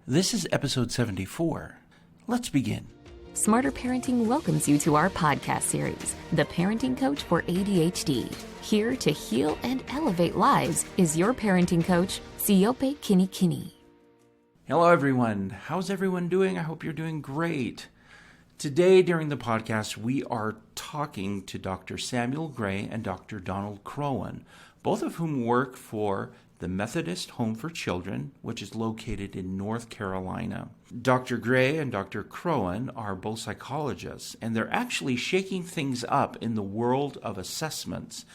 This is episode 74. Let's begin. Smarter Parenting welcomes you to our podcast series, The Parenting Coach for ADHD. Here to heal and elevate lives is your parenting coach, Siope Kinikini. Hello, everyone. How's everyone doing? I hope you're doing great. Today, during the podcast, we are talking to Dr. Samuel Gray and Dr. Donald Crohan, both of whom work for the Methodist Home for Children, which is located in North Carolina. Dr. Gray and Dr. Crohan are both psychologists, and they're actually shaking things up in the world of assessments.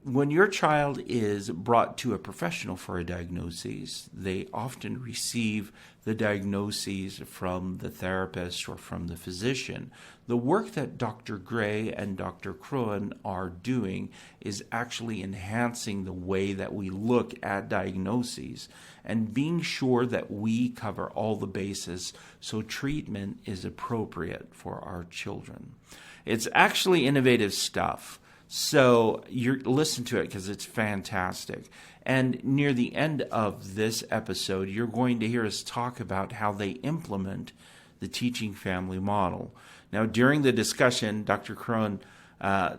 When your child is brought to a professional for a diagnosis, they often receive the diagnoses from the therapist or from the physician. The work that Dr. Gray and Dr. Crohan are doing is actually enhancing the way that we look at diagnoses and being sure that we cover all the bases so treatment is appropriate for our children. It's actually innovative stuff. So you listen to it because it's fantastic. And near the end of this episode, you're going to hear us talk about how they implement the teaching family model. Now, during the discussion, Dr. Crohan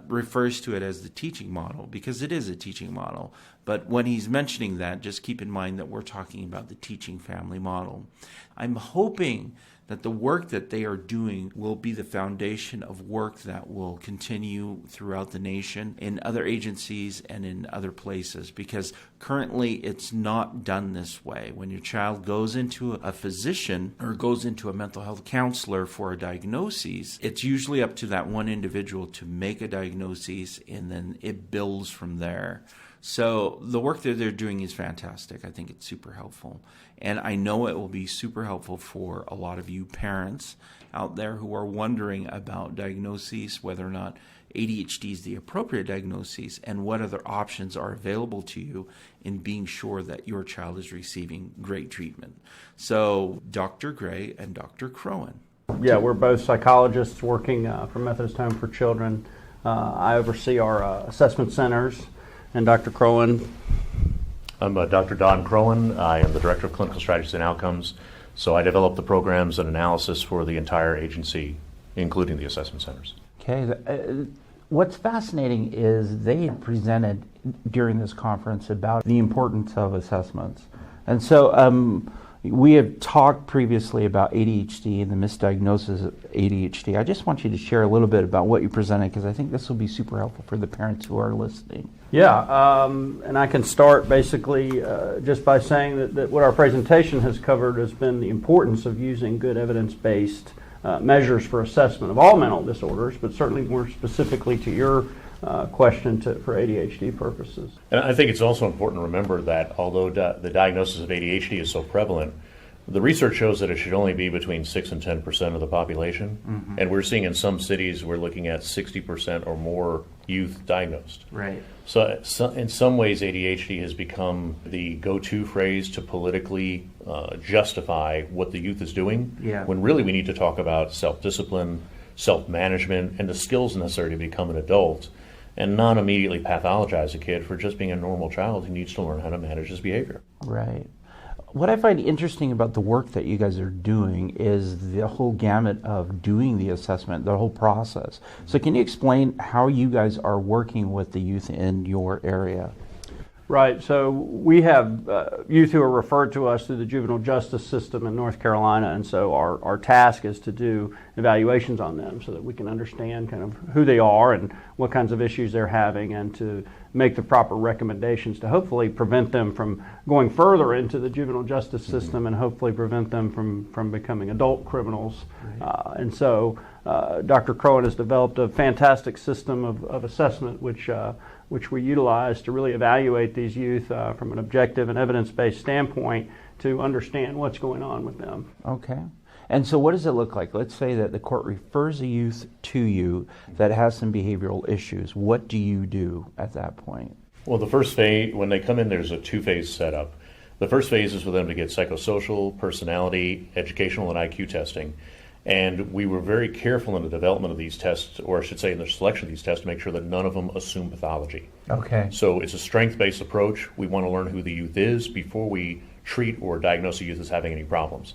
refers to it as the teaching model because it is a teaching model. But when he's mentioning that, just keep in mind that we're talking about the teaching family model. I'm hoping that the work that they are doing will be the foundation of work that will continue throughout the nation in other agencies and in other places, because currently it's not done this way. When your child goes into a physician or goes into a mental health counselor for a diagnosis, it's usually up to that one individual to make a diagnosis, and then it builds from there. So the work that they're doing is fantastic. I think it's super helpful. And I know it will be super helpful for a lot of you parents out there who are wondering about diagnoses, whether or not ADHD is the appropriate diagnosis, and what other options are available to you in being sure that your child is receiving great treatment. So Dr. Gray and Dr. Crohan. Yeah, we're both psychologists working for Methodist Home for Children. I oversee our assessment centers. And Dr. Crohan? I'm Dr. Don Crohan. I am the Director of Clinical Strategies and Outcomes. So I develop the programs and analysis for the entire agency, including the assessment centers. Okay. What's fascinating is they had presented during this conference about the importance of assessments. And so we have talked previously about ADHD and the misdiagnosis of ADHD. I just want you to share a little bit about what you presented, because I think this will be super helpful for the parents who are listening. Yeah, and I can start basically just by saying that what our presentation has covered has been the importance of using good evidence-based measures for assessment of all mental disorders, but certainly more specifically to your question for ADHD purposes. And I think it's also important to remember that although the diagnosis of ADHD is so prevalent, the research shows that it should only be between 6 and 10% of the population. Mm-hmm. And we're seeing in some cities we're looking at 60% or more youth diagnosed. Right. So in some ways ADHD has become the go-to phrase to politically justify what the youth is doing, when really we need to talk about self-discipline, self-management, and the skills necessary to become an adult, and not immediately pathologize a kid for just being a normal child who needs to learn how to manage his behavior. Right. What I find interesting about the work that you guys are doing is the whole gamut of doing the assessment, the whole process. So can you explain how you guys are working with the youth in your area? Right. So we have youth who are referred to us through the juvenile justice system in North Carolina, and so our task is to do evaluations on them so that we can understand kind of who they are and what kinds of issues they're having, and to make the proper recommendations to hopefully prevent them from going further into the juvenile justice system and hopefully prevent them from becoming adult criminals. Right. And so Dr. Crohan has developed a fantastic system of assessment which we utilize to really evaluate these youth from an objective and evidence-based standpoint to understand what's going on with them. Okay. And so what does it look like? Let's say that the court refers a youth to you that has some behavioral issues. What do you do at that point? Well, the first phase, when they come in, there's a two-phase setup. The first phase is for them to get psychosocial, personality, educational, and IQ testing. And we were very careful in the development of these tests, or I should say in the selection of these tests, to make sure that none of them assume pathology. Okay. So it's a strength-based approach. We want to learn who the youth is before we treat or diagnose a youth as having any problems.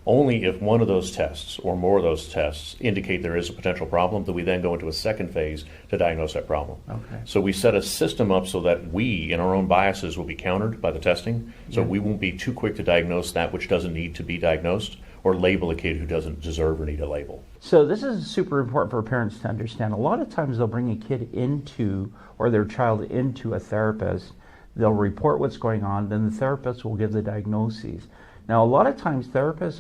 Only if one of those tests or more of those tests indicate there is a potential problem, that we then go into a second phase to diagnose that problem. Okay. So we set a system up so that we, in our own biases, will be countered by the testing, so we won't be too quick to diagnose that which doesn't need to be diagnosed, or label a kid who doesn't deserve or need a label. So this is super important for parents to understand. A lot of times they'll bring a kid into, or their child into a therapist. They'll report what's going on, then the therapist will give the diagnoses. Now, a lot of times therapists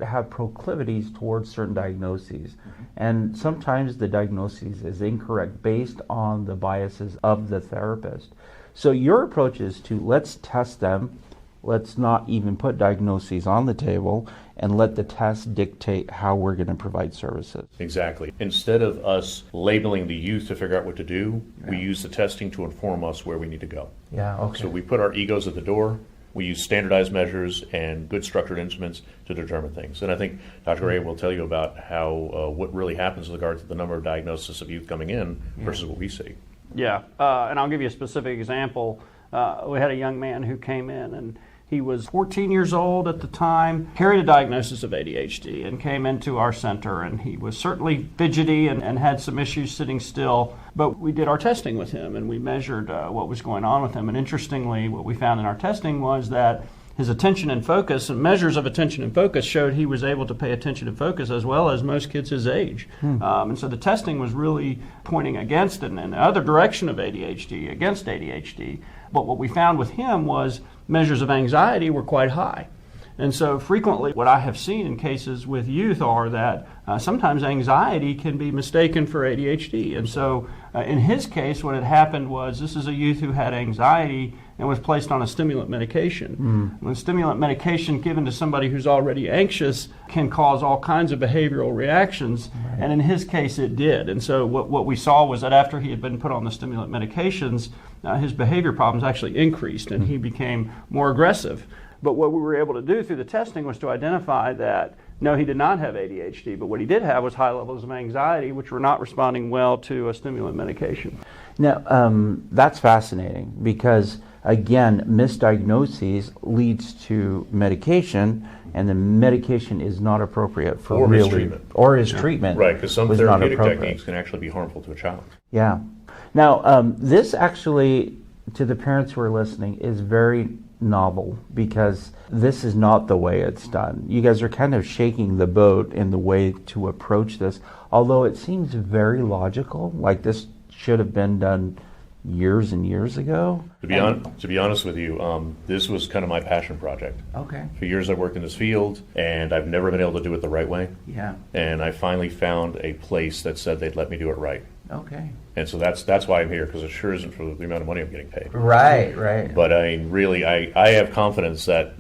have proclivities towards certain diagnoses, and sometimes the diagnosis is incorrect based on the biases of the therapist. So your approach is to let's test them, let's not even put diagnoses on the table, and let the test dictate how we're going to provide services. Exactly. Instead of us labeling the youth to figure out what to do, we use the testing to inform us where we need to go. Yeah, okay. So we put our egos at the door. We use standardized measures and good structured instruments to determine things. And I think Dr. Gray will tell you about how what really happens with regard to the number of diagnoses of youth coming in versus what we see. Yeah, and I'll give you a specific example. We had a young man who came in, and he was 14 years old at the time, carried a diagnosis of ADHD, and came into our center. And he was certainly fidgety and had some issues sitting still. But we did our testing with him, and we measured what was going on with him. And interestingly, what we found in our testing was that his attention and focus, and measures of attention and focus, showed he was able to pay attention and focus as well as most kids his age. And so the testing was really pointing against it in the other direction of ADHD, against ADHD. But what we found with him was measures of anxiety were quite high. And so frequently what I have seen in cases with youth are that sometimes anxiety can be mistaken for ADHD. And so in his case, what had happened was this is a youth who had anxiety and was placed on a stimulant medication. When stimulant medication given to somebody who's already anxious can cause all kinds of behavioral reactions, and in his case it did. And so what we saw was that after he had been put on the stimulant medications, his behavior problems actually increased and he became more aggressive. But what we were able to do through the testing was to identify that no, he did not have ADHD, but what he did have was high levels of anxiety, which were not responding well to a stimulant medication. Now, that's fascinating because, again, misdiagnoses leads to medication, and the medication is not appropriate for or his treatment. Or his treatment. Right, because some therapeutic techniques can actually be harmful to a child. Yeah. Now, this actually, to the parents who are listening, is very novel because this is not the way it's done. You guys are kind of shaking the boat in the way to approach this, although it seems very logical, like this should have been done years and years ago. To be honest with you, this was kind of my passion project. Okay. For years I've worked in this field, and I've never been able to do it the right way. Yeah. And I finally found a place that said they'd let me do it right. Okay. And so that's why I'm here, because it sure isn't for the amount of money I'm getting paid. Right. But I mean, really, I have confidence that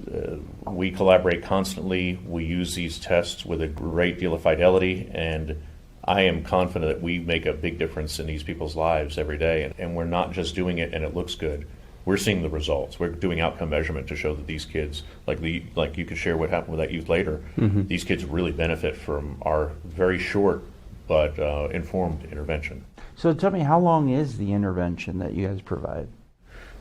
we collaborate constantly. We use these tests with a great deal of fidelity, and I am confident that we make a big difference in these people's lives every day. And we're not just doing it and it looks good. We're seeing the results. We're doing outcome measurement to show that these kids, like you could share what happened with that youth later, these kids really benefit from our very short but informed intervention. So tell me, how long is the intervention that you guys provide?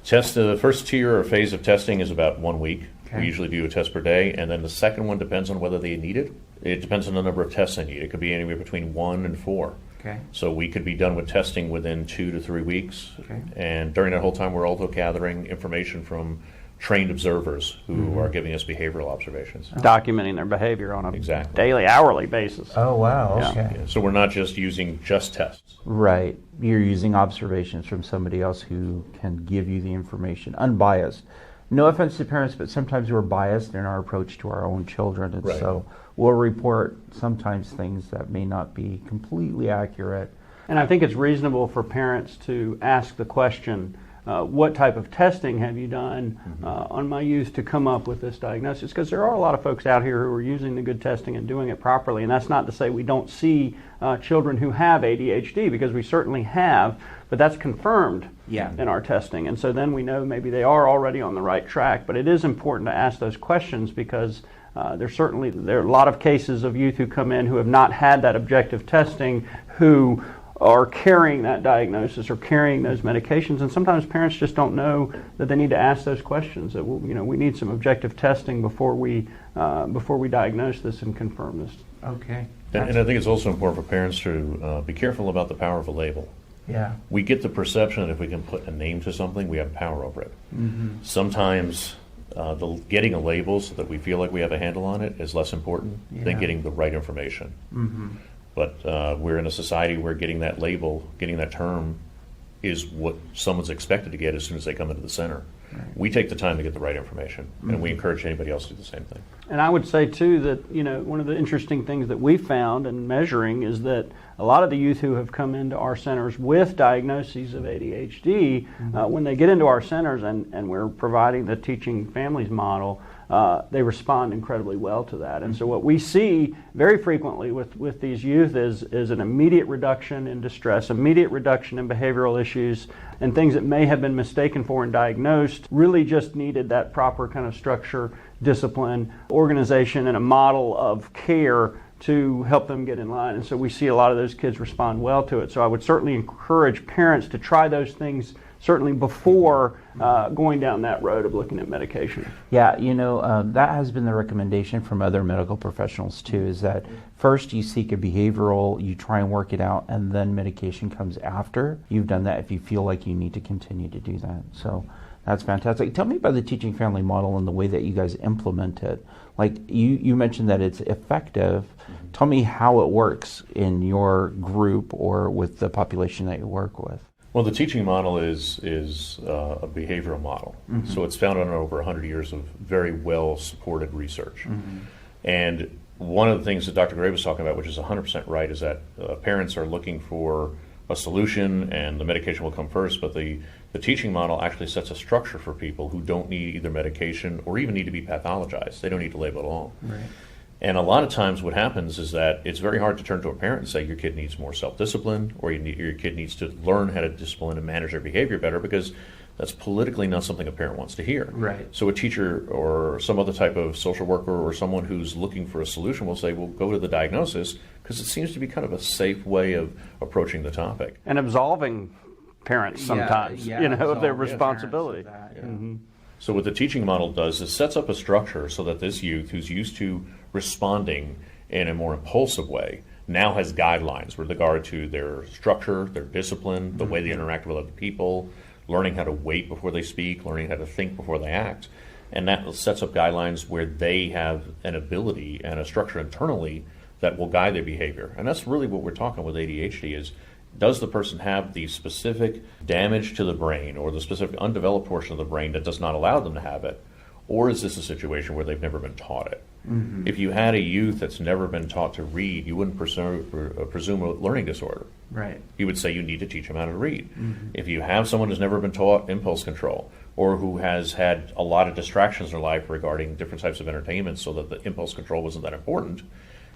The first tier or phase of testing is about 1 week. Okay. We usually do a test per day, and then the second one depends on whether they need it. It depends on the number of tests they need. It could be anywhere between 1 and 4. Okay. So we could be done with testing within 2 to 3 weeks. Okay. And during that whole time, we're also gathering information from trained observers who are giving us behavioral observations. Documenting their behavior on a Exactly. daily, hourly basis. Oh, wow. Yeah. Okay. Yeah, so we're not just using just tests. Right. You're using observations from somebody else who can give you the information, unbiased. No offense to parents, but sometimes we're biased in our approach to our own children, and Right. so we'll report sometimes things that may not be completely accurate. And I think it's reasonable for parents to ask the question, what type of testing have you done on my youth to come up with this diagnosis? Because there are a lot of folks out here who are using the good testing and doing it properly. And that's not to say we don't see children who have ADHD, because we certainly have, but that's confirmed in our testing. And so then we know maybe they are already on the right track. But it is important to ask those questions, because there are a lot of cases of youth who come in who have not had that objective testing, who are carrying that diagnosis or carrying those medications, and sometimes parents just don't know that they need to ask those questions. That we need some objective testing before we diagnose this and confirm this. Okay. And I think it's also important for parents to be careful about the power of a label. Yeah. We get the perception that if we can put a name to something, we have power over it. Mm-hmm. Sometimes getting a label so that we feel like we have a handle on it is less important than getting the right information. Mm-hmm. But we're in a society where getting that label, getting that term, is what someone's expected to get as soon as they come into the center. Right. We take the time to get the right information, and we encourage anybody else to do the same thing. And I would say, too, that one of the interesting things that we found in measuring is that a lot of the youth who have come into our centers with diagnoses of ADHD, when they get into our centers and we're providing the teaching families model, they respond incredibly well to that. And so what we see very frequently with these youth is an immediate reduction in distress, immediate reduction in behavioral issues, and things that may have been mistaken for and diagnosed really just needed that proper kind of structure, discipline, organization, and a model of care to help them get in line. And so we see a lot of those kids respond well to it. So I would certainly encourage parents to try those things certainly before going down that road of looking at medication. Yeah, that has been the recommendation from other medical professionals too, is that first you seek a behavioral, you try and work it out, and then medication comes after you've done that if you feel like you need to continue to do that. So that's fantastic. Tell me about the teaching family model and the way that you guys implement it. Like you mentioned that it's effective. Tell me how it works in your group or with the population that you work with. Well, the teaching model is a behavioral model. Mm-hmm. So it's founded on over 100 years of very well-supported research. Mm-hmm. And one of the things that Dr. Gray was talking about, which is 100% right, is that parents are looking for a solution and the medication will come first, but the teaching model actually sets a structure for people who don't need either medication or even need to be pathologized. They don't need to label at all. Right. And a lot of times what happens is that it's very hard to turn to a parent and say your kid needs more self-discipline or your kid needs to learn how to discipline and manage their behavior better, because that's politically not something a parent wants to hear. Right. So a teacher or some other type of social worker or someone who's looking for a solution will say, well, go to the diagnosis, because it seems to be kind of a safe way of approaching the topic. And absolving parents sometimes, of their responsibility. Mm-hmm. So what the teaching model does is sets up a structure so that this youth who's used to responding in a more impulsive way now has guidelines with regard to their structure, their discipline, the way they interact with other people, learning how to wait before they speak, learning how to think before they act. And that sets up guidelines where they have an ability and a structure internally that will guide their behavior. And that's really what we're talking with ADHD is, does the person have the specific damage to the brain or the specific undeveloped portion of the brain that does not allow them to have it? Or is this a situation where they've never been taught it? Mm-hmm. If you had a youth that's never been taught to read, you wouldn't presume a learning disorder. Right. You would say you need to teach them how to read. Mm-hmm. If you have someone who's never been taught impulse control or who has had a lot of distractions in their life regarding different types of entertainment so that the impulse control wasn't that important,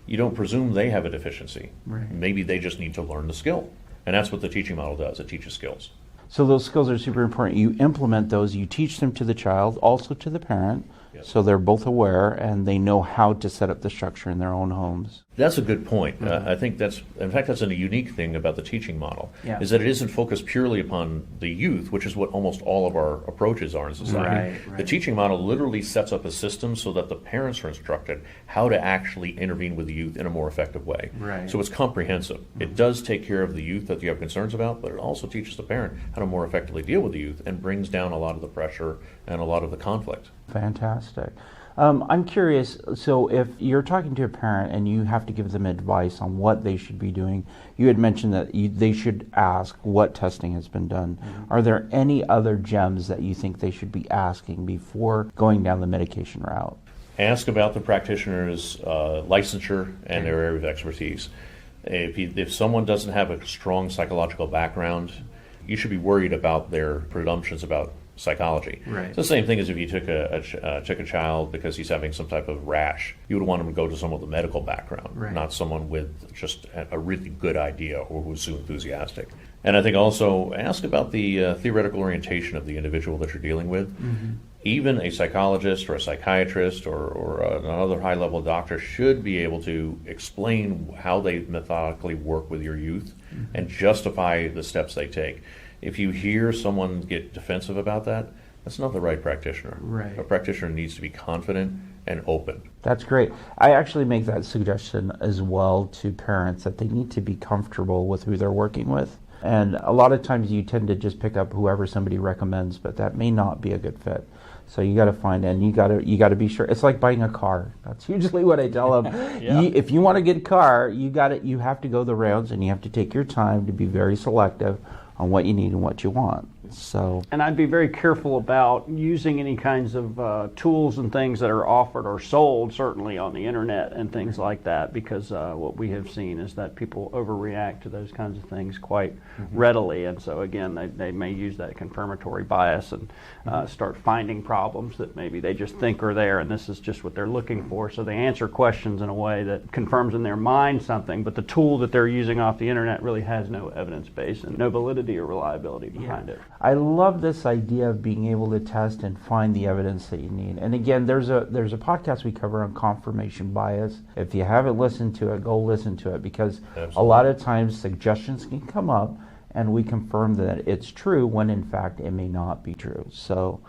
you don't presume they have a deficiency. Right. Maybe they just need to learn the skill. And that's what the teaching model does. It teaches skills. So those skills are super important. You implement those, you teach them to the child, also to the parent, so they're both aware and they know how to set up the structure in their own homes. That's a good point. I think that's a unique thing about the teaching model, is that it isn't focused purely upon the youth, which is what almost all of our approaches are in society. Right. The teaching model literally sets up a system so that the parents are instructed how to actually intervene with the youth in a more effective way. Right. So it's comprehensive. Mm-hmm. It does take care of the youth that you have concerns about, but it also teaches the parent how to more effectively deal with the youth and brings down a lot of the pressure and a lot of the conflict. Fantastic. I'm curious, so if you're talking to a parent and you have to give them advice on what they should be doing, you had mentioned that they should ask what testing has been done. Mm-hmm. Are there any other gems that you think they should be asking before going down the medication route? Ask about the practitioner's licensure and their area of expertise. If someone doesn't have a strong psychological background, you should be worried about their presumptions about psychology. Right. It's the same thing as if you took a child because he's having some type of rash. You would want him to go to someone with a medical background, not someone with just a really good idea or who's so enthusiastic. And I think also ask about the theoretical orientation of the individual that you're dealing with. Even a psychologist or a psychiatrist or another high-level doctor should be able to explain how they methodically work with your youth and justify the steps they take. If you hear someone get defensive about that, that's not the right practitioner. Right. A practitioner needs to be confident and open. That's great. I actually make that suggestion as well to parents, that they need to be comfortable with who they're working with. And a lot of times you tend to just pick up whoever somebody recommends, but that may not be a good fit. So you got to find, and you got to be sure. It's like buying a car. That's usually what I tell them. If you want to get a car, you have to go the rounds, and you have to take your time to be very selective on what you need and what you want. So, and I'd be very careful about using any kinds of tools and things that are offered or sold, certainly on the internet and things like that, because what we have seen is that people overreact to those kinds of things quite readily, and so again, they may use that confirmatory bias and start finding problems that maybe they just think are there, and this is just what they're looking for. So they answer questions in a way that confirms in their mind something, but the tool that they're using off the internet really has no evidence base and no validity or reliability behind it. I love this idea of being able to test and find the evidence that you need. And again, there's a podcast we cover on confirmation bias. If you haven't listened to it, go listen to it, because a lot of times suggestions can come up and we confirm that it's true when in fact it may not be true. So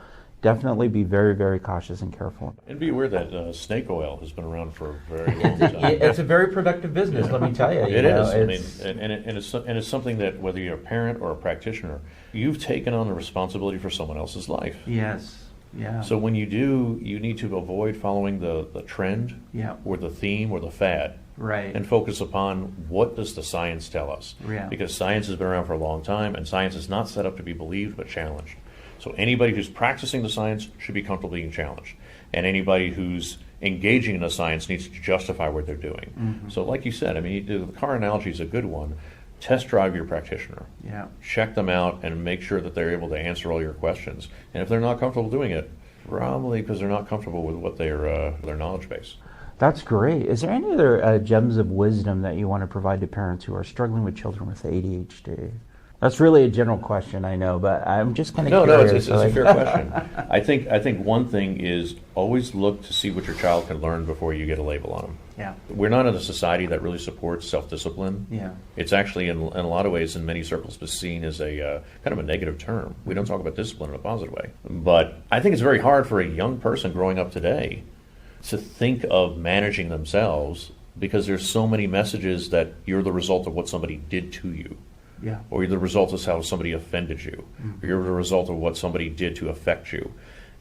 definitely be very, very cautious and careful. And be aware that snake oil has been around for a very long time. It's a very productive business, let me tell you. It is. It's something that, whether you're a parent or a practitioner, you've taken on the responsibility for someone else's life. Yes. Yeah. So when you do, you need to avoid following the trend or the theme or the fad. Right. And focus upon what does the science tell us. Yeah. Because science has been around for a long time, and science is not set up to be believed but challenged. So anybody who's practicing the science should be comfortable being challenged. And anybody who's engaging in the science needs to justify what they're doing. So like you said, I mean, the car analogy is a good one. Test drive your practitioner. Yeah. Check them out and make sure that they're able to answer all your questions. And if they're not comfortable doing it, probably because they're not comfortable with what their knowledge base. That's great. Is there any other gems of wisdom that you want to provide to parents who are struggling with children with ADHD? That's really a general question, I know, but I'm just kind of curious. No, it's a fair question. I think one thing is always look to see what your child can learn before you get a label on them. Yeah. We're not in a society that really supports self-discipline. Yeah. It's actually, in a lot of ways, in many circles, seen as a kind of a negative term. We don't talk about discipline in a positive way. But I think it's very hard for a young person growing up today to think of managing themselves, because there's so many messages that you're the result of what somebody did to you. Yeah. Or you're the result of how somebody offended you. Or you're the result of what somebody did to affect you.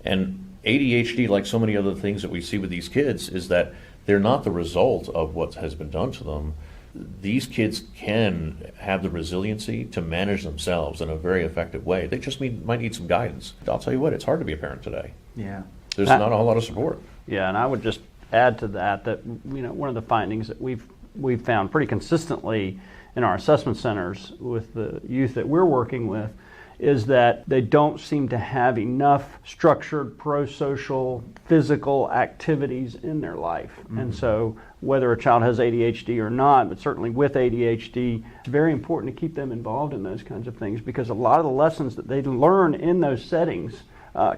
And ADHD, like so many other things that we see with these kids, is that they're not the result of what has been done to them. These kids can have the resiliency to manage themselves in a very effective way. They just might need some guidance. I'll tell you what, it's hard to be a parent today. Yeah. There's not a whole lot of support. Yeah, and I would just add to that one of the findings that we've found pretty consistently in our assessment centers with the youth that we're working with is that they don't seem to have enough structured pro-social physical activities in their life. And so whether a child has ADHD or not, but certainly with ADHD, it's very important to keep them involved in those kinds of things, because a lot of the lessons that they learn in those settings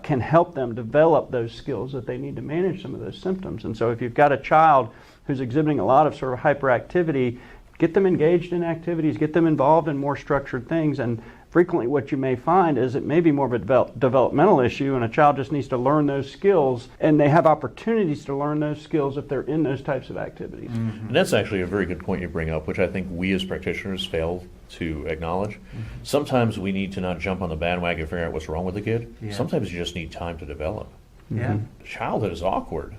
can help them develop those skills that they need to manage some of those symptoms. And so if you've got a child who's exhibiting a lot of sort of hyperactivity, get them engaged in activities, get them involved in more structured things, and frequently what you may find is it may be more of a developmental issue, and a child just needs to learn those skills, and they have opportunities to learn those skills if they're in those types of activities. And that's actually a very good point you bring up, which I think we as practitioners fail to acknowledge. Sometimes we need to not jump on the bandwagon and figure out what's wrong with the kid. Yeah. Sometimes you just need time to develop. Yeah. Childhood is awkward.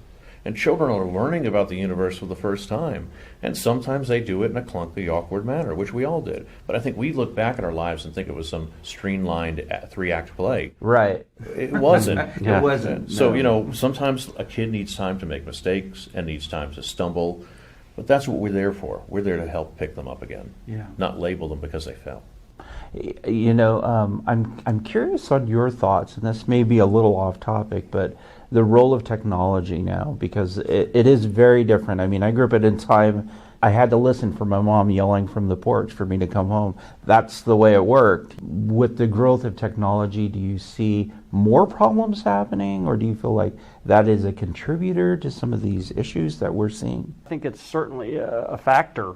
And children are learning about the universe for the first time. And sometimes they do it in a clunky, awkward manner, which we all did. But I think we look back at our lives and think it was some streamlined 3-act play. Right. It wasn't. It wasn't. So, No. sometimes a kid needs time to make mistakes and needs time to stumble. But that's what we're there for. We're there to help pick them up again. Yeah. Not label them because they fell. I'm curious on your thoughts, and this may be a little off topic, but the role of technology now, because it is very different. I mean, I grew up at a time I had to listen for my mom yelling from the porch for me to come home. That's the way it worked. With the growth of technology, do you see more problems happening, or do you feel like that is a contributor to some of these issues that we're seeing? I think it's certainly a factor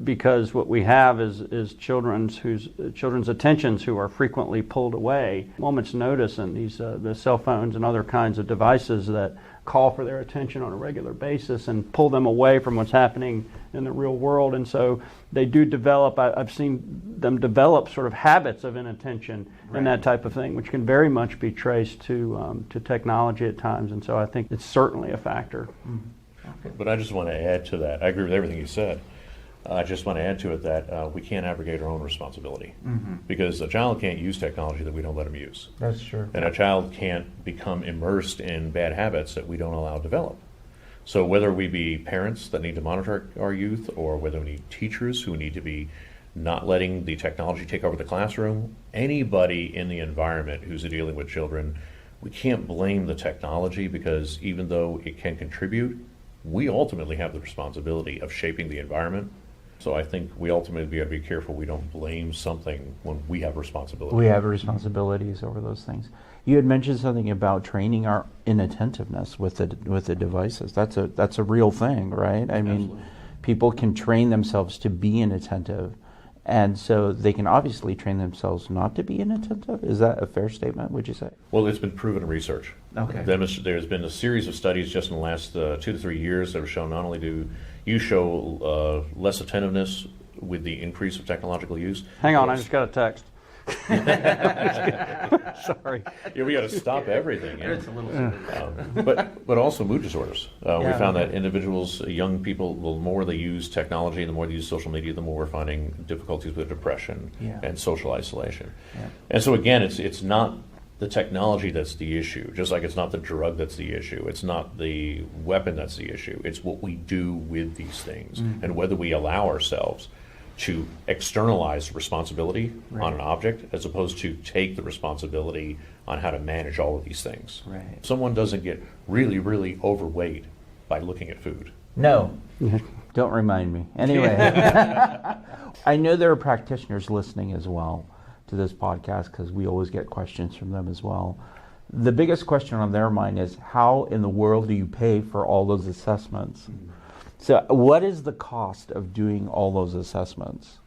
because what we have is children's attentions who are frequently pulled away. Moment's notice, and these the cell phones and other kinds of devices that call for their attention on a regular basis and pull them away from what's happening in the real world. And so they do develop, I've seen them develop sort of habits of inattention and that type of thing, which can very much be traced to technology at times. And so I think it's certainly a factor. But I just want to add to that. I agree with everything you said. I just want to add to it that we can't abrogate our own responsibility because a child can't use technology that we don't let them use. That's true. And a child can't become immersed in bad habits that we don't allow to develop. So whether we be parents that need to monitor our youth, or whether we need teachers who need to be not letting the technology take over the classroom, anybody in the environment who's dealing with children, we can't blame the technology, because even though it can contribute, we ultimately have the responsibility of shaping the environment. So I think we ultimately have to be careful we don't blame something when we have responsibility. We have responsibilities over those things. You had mentioned something about training our inattentiveness with the devices. That's a real thing, right? I mean, Absolutely. People can train themselves to be inattentive, and so they can obviously train themselves not to be inattentive. Is that a fair statement, would you say? Well, it's been proven in research. Okay. There's been a series of studies just in the last 2 to 3 years that have shown not only do you show less attentiveness with the increase of technological use. Hang on, I just got a text. Sorry. Yeah, we got to stop everything. Yeah. It's a little But also mood disorders. We Yeah. found that individuals, young people, the more they use technology, the more they use social media, the more we're finding difficulties with depression and social isolation. Yeah. And so again, it's not the technology that's the issue, just like it's not the drug that's the issue. It's not the weapon that's the issue. It's what we do with these things and whether we allow ourselves to externalize responsibility on an object as opposed to take the responsibility on how to manage all of these things. Right. Someone doesn't get really, really overweight by looking at food. No. Don't remind me. Anyway, I know there are practitioners listening as well to this podcast, because we always get questions from them as well. The biggest question on their mind is, how in the world do you pay for all those assessments? So what is the cost of doing all those assessments?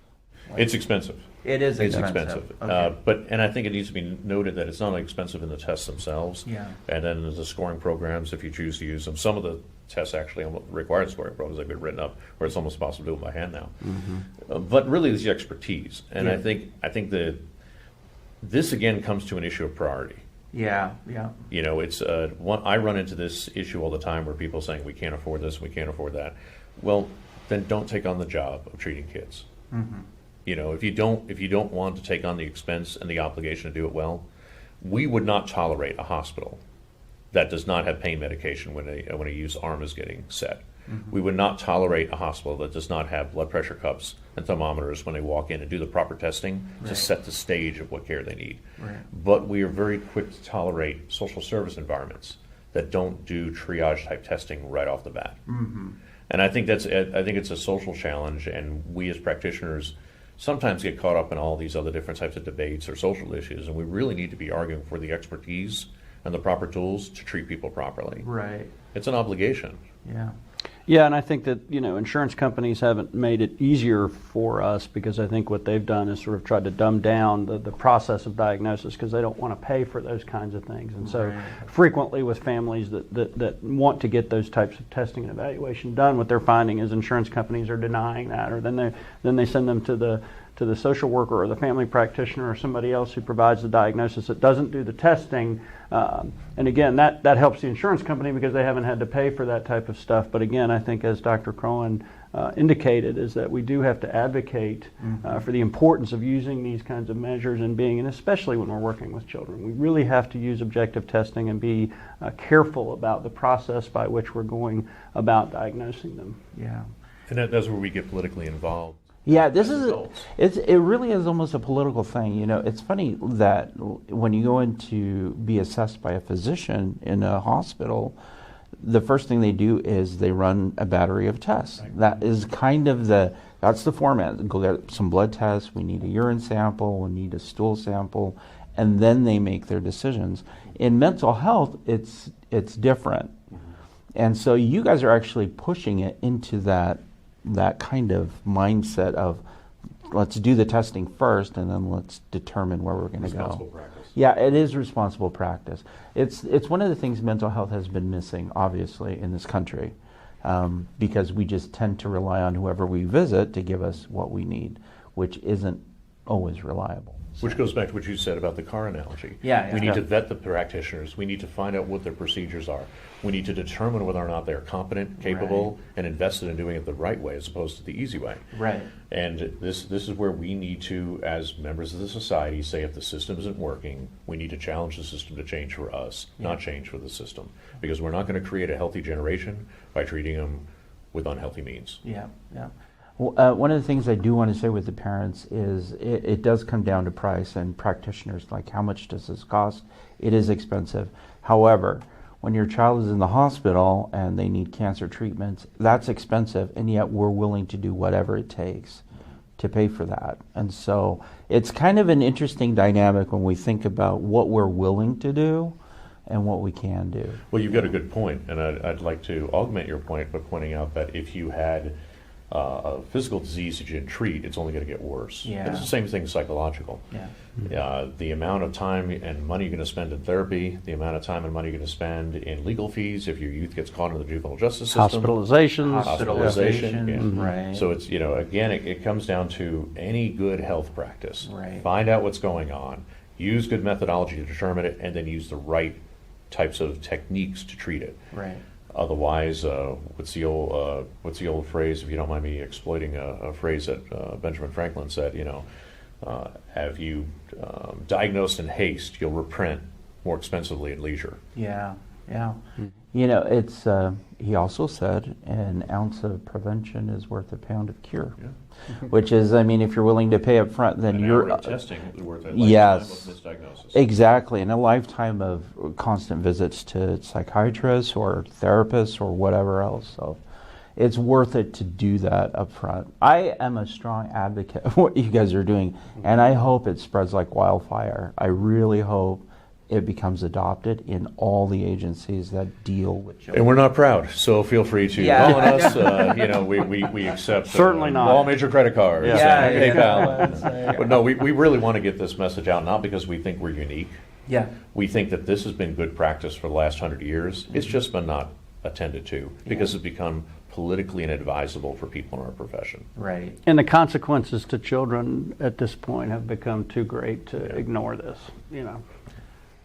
It's expensive. It is It's expensive. expensive. And I think it needs to be noted that it's not only expensive in the tests themselves, Yeah. and then there's the scoring programs if you choose to use them. Some of the tests actually require scoring programs. They've been written up where it's almost possible to do it by hand now. But really, it's the expertise, and Yeah. I think that this again comes to an issue of priority. Yeah. You know, it's I run into this issue all the time where people are saying we can't afford this, we can't afford that. Well, then don't take on the job of treating kids. You know, if you don't want to take on the expense and the obligation to do it well, we would not tolerate a hospital that does not have pain medication when a youth's arm is getting set. We would not tolerate a hospital that does not have blood pressure cuffs and thermometers when they walk in and do the proper testing to set the stage of what care they need. Right. But we are very quick to tolerate social service environments that don't do triage type testing right off the bat. And I think it's a social challenge, and we as practitioners sometimes get caught up in all these other different types of debates or social issues, and we really need to be arguing for the expertise and the proper tools to treat people properly. Right. It's an obligation. Yeah. Yeah, and I think that, insurance companies haven't made it easier for us, because I think what they've done is sort of tried to dumb down the process of diagnosis, because they don't want to pay for those kinds of things. And so frequently with families that want to get those types of testing and evaluation done, what they're finding is insurance companies are denying that, or then they send them to the social worker or the family practitioner or somebody else who provides the diagnosis that doesn't do the testing. And again, that helps the insurance company because they haven't had to pay for that type of stuff. But again, I think as Dr. Crohan indicated, is that we do have to advocate for the importance of using these kinds of measures and especially when we're working with children. We really have to use objective testing and be careful about the process by which we're going about diagnosing them. Yeah. And that's where we get politically involved. Yeah, it really is almost a political thing. It's funny that when you go in to be assessed by a physician in a hospital, the first thing they do is they run a battery of tests. Right. That is kind of that's the format. Go get some blood tests, we need a urine sample, we need a stool sample, and then they make their decisions. In mental health, it's different. And so you guys are actually pushing it into that kind of mindset of, let's do the testing first and then let's determine where we're going to go. Responsible practice. Yeah, it is responsible practice. It's one of the things mental health has been missing, obviously, in this country, because we just tend to rely on whoever we visit to give us what we need, which isn't always reliable. Which goes back to what you said about the car analogy. Yeah. We need to vet the practitioners. We need to find out what their procedures are. We need to determine whether or not they're competent, capable, and invested in doing it the right way as opposed to the easy way. Right. And this is where we need to, as members of the society, say if the system isn't working, we need to challenge the system to change for us, not change for the system. Because we're not going to create a healthy generation by treating them with unhealthy means. Yeah. Well, one of the things I do want to say with the parents is it does come down to price, and practitioners, like, how much does this cost? It is expensive. However, when your child is in the hospital and they need cancer treatments, that's expensive, and yet we're willing to do whatever it takes to pay for that. And so it's kind of an interesting dynamic when we think about what we're willing to do and what we can do. Well, you've got a good point, and I'd like to augment your point by pointing out that if you had a physical disease that you didn't treat, it's only going to get worse. Yeah. It's the same thing psychological. Yeah. The amount of time and money you're going to spend in therapy, the amount of time and money you're going to spend in legal fees if your youth gets caught in the juvenile justice system. Hospitalization. Yeah. Right. So it's, again, it comes down to any good health practice. Right. Find out what's going on, use good methodology to determine it, and then use the right types of techniques to treat it. Right. Otherwise, what's the old phrase? If you don't mind me exploiting a phrase that Benjamin Franklin said, have you diagnosed in haste, you'll repent more expensively at leisure. Yeah. It's he also said an ounce of prevention is worth a pound of cure. Yeah. Which is, if you're willing to pay up front, then An you're hour of testing is worth a lifetime yes, of misdiagnosis. exactly, and a lifetime of constant visits to psychiatrists or therapists or whatever else. So it's worth it to do that up front. I am a strong advocate of what you guys are doing, and I hope it spreads like wildfire. I really hope it becomes adopted in all the agencies that deal with children. And we're not proud, so feel free to call on us. We accept Certainly not. all major credit cards and PayPal. Yeah. But no, we really want to get this message out, not because we think we're unique. Yeah. We think that this has been good practice for the last 100 years. It's just been not attended to because it's become politically inadvisable for people in our profession. Right. And the consequences to children at this point have become too great to ignore this,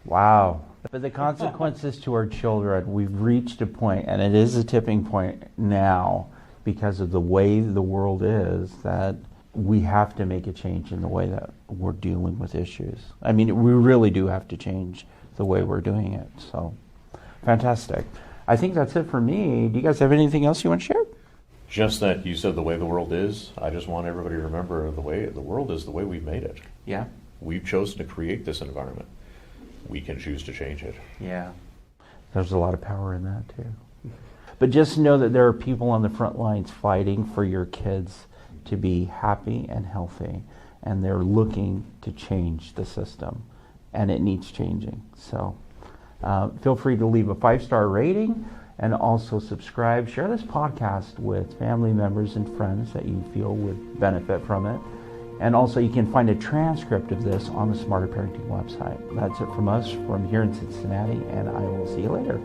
Wow. But the consequences to our children, we've reached a point, and it is a tipping point now because of the way the world is, that we have to make a change in the way that we're dealing with issues. We really do have to change the way we're doing it. So, fantastic. I think that's it for me. Do you guys have anything else you want to share? Just that you said the way the world is. I just want everybody to remember the way the world is, the way we've made it. Yeah. We've chosen to create this environment. We can choose to change it. Yeah. There's a lot of power in that too. But just know that there are people on the front lines fighting for your kids to be happy and healthy, and they're looking to change the system, and it needs changing. So feel free to leave a 5-star rating and also subscribe. Share this podcast with family members and friends that you feel would benefit from it. And also, you can find a transcript of this on the Smarter Parenting website. That's it from us from here in Cincinnati, and I will see you later.